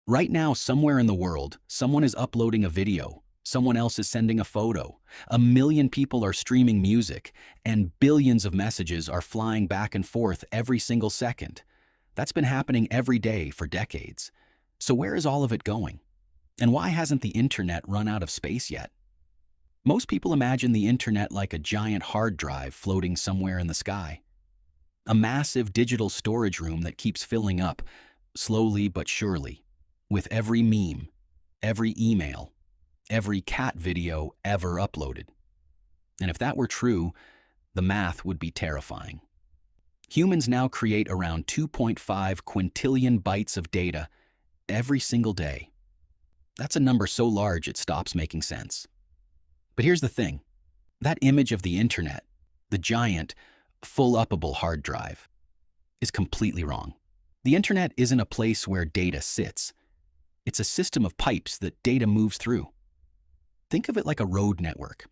Right now, somewhere in the world, someone is uploading a video, someone else is sending a photo, a million people are streaming music, and billions of messages are flying back and forth every single second. That's been happening every day for decades. So where is all of it going? And why hasn't the internet run out of space yet? Most people imagine the internet like a giant hard drive floating somewhere in the sky. A massive digital storage room that keeps filling up, slowly but surely, with every meme, every email, every cat video ever uploaded. And if that were true, the math would be terrifying. Humans now create around 2.5 quintillion bytes of data every single day. That's a number so large it stops making sense. But here's the thing. That image of the internet, the giant, full-upable hard drive, is completely wrong. The internet isn't a place where data sits. It's a system of pipes that data moves through. Think of it like a road network.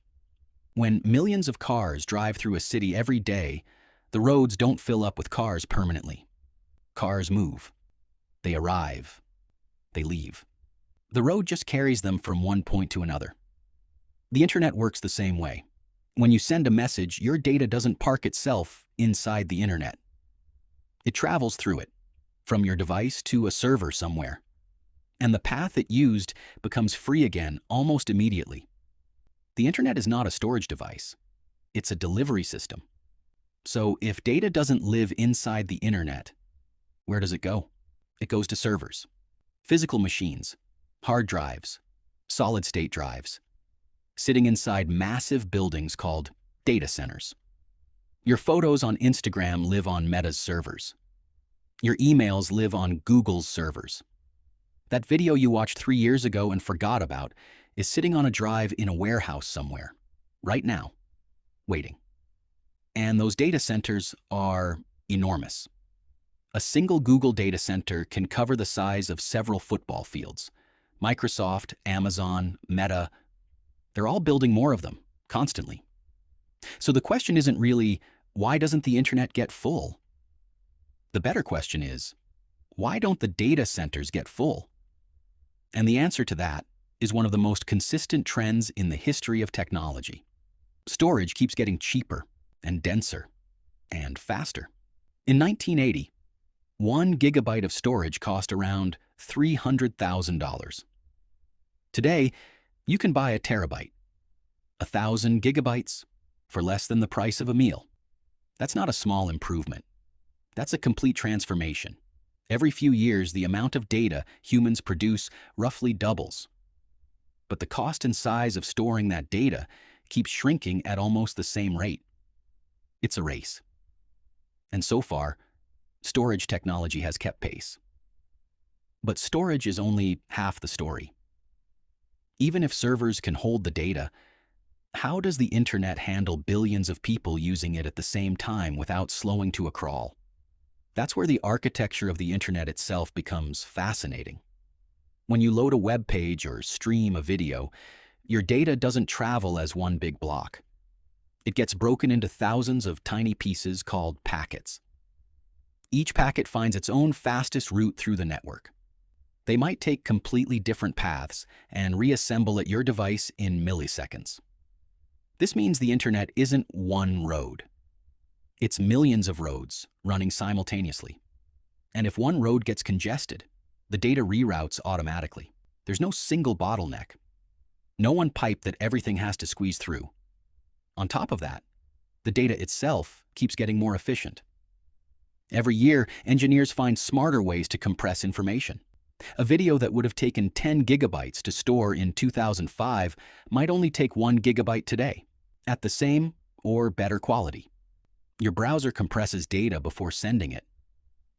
When millions of cars drive through a city every day, the roads don't fill up with cars permanently. Cars move. They arrive. They leave. The road just carries them from one point to another. The internet works the same way. When you send a message, your data doesn't park itself inside the internet. It travels through it, from your device to a server somewhere. And the path it used becomes free again almost immediately. The internet is not a storage device. It's a delivery system. So if data doesn't live inside the internet, where does it go? It goes to servers, physical machines, hard drives, solid-state drives, sitting inside massive buildings called data centers. Your photos on Instagram live on Meta's servers. Your emails live on Google's servers. That video you watched 3 years ago and forgot about is sitting on a drive in a warehouse somewhere, right now, waiting. And those data centers are enormous. A single Google data center can cover the size of several football fields. Microsoft, Amazon, Meta, they're all building more of them, constantly. So the question isn't really, why doesn't the internet get full? The better question is, why don't the data centers get full? And the answer to that is one of the most consistent trends in the history of technology. Storage keeps getting cheaper and denser and faster. In 1980, 1 gigabyte of storage cost around $300,000. Today, you can buy a terabyte, 1,000 gigabytes, for less than the price of a meal. That's not a small improvement. That's a complete transformation. Every few years, the amount of data humans produce roughly doubles. But the cost and size of storing that data keeps shrinking at almost the same rate. It's a race. And so far, storage technology has kept pace. But storage is only half the story. Even if servers can hold the data, how does the internet handle billions of people using it at the same time without slowing to a crawl? That's where the architecture of the internet itself becomes fascinating. When you load a web page or stream a video, your data doesn't travel as one big block. It gets broken into thousands of tiny pieces called packets. Each packet finds its own fastest route through the network. They might take completely different paths and reassemble at your device in milliseconds. This means the internet isn't one road. It's millions of roads running simultaneously. And if one road gets congested, the data reroutes automatically. There's no single bottleneck. No one pipe that everything has to squeeze through. On top of that, the data itself keeps getting more efficient. Every year, engineers find smarter ways to compress information. A video that would have taken 10 gigabytes to store in 2005 might only take 1 gigabyte today, at the same or better quality. Your browser compresses data before sending it.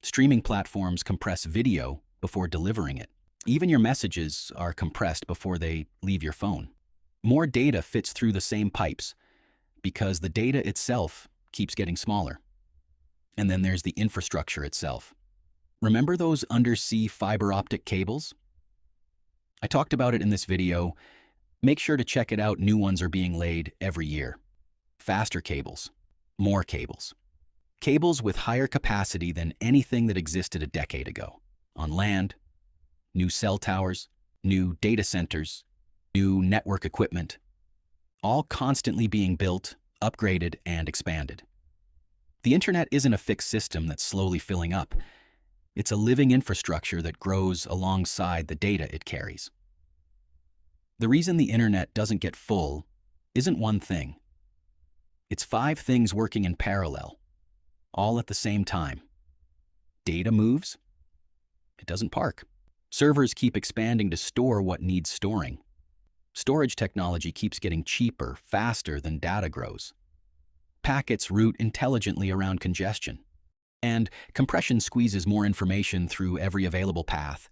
Streaming platforms compress video before delivering it. Even your messages are compressed before they leave your phone. More data fits through the same pipes because the data itself keeps getting smaller. And then there's the infrastructure itself. Remember those undersea fiber optic cables? I talked about it in this video. Make sure to check it out. New ones are being laid every year. Faster cables, more cables. Cables with higher capacity than anything that existed a decade ago, on land, new cell towers, new data centers, new network equipment, all constantly being built, upgraded, and expanded. The internet isn't a fixed system that's slowly filling up. It's a living infrastructure that grows alongside the data it carries. The reason the internet doesn't get full isn't one thing. It's 5 things working in parallel, all at the same time. Data moves. It doesn't park. Servers keep expanding to store what needs storing. Storage technology keeps getting cheaper, faster than data grows. Packets route intelligently around congestion. And compression squeezes more information through every available path.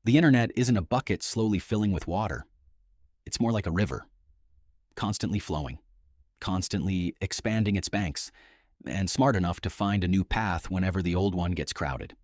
The internet isn't a bucket slowly filling with water. It's more like a river, constantly flowing, constantly expanding its banks, and smart enough to find a new path whenever the old one gets crowded.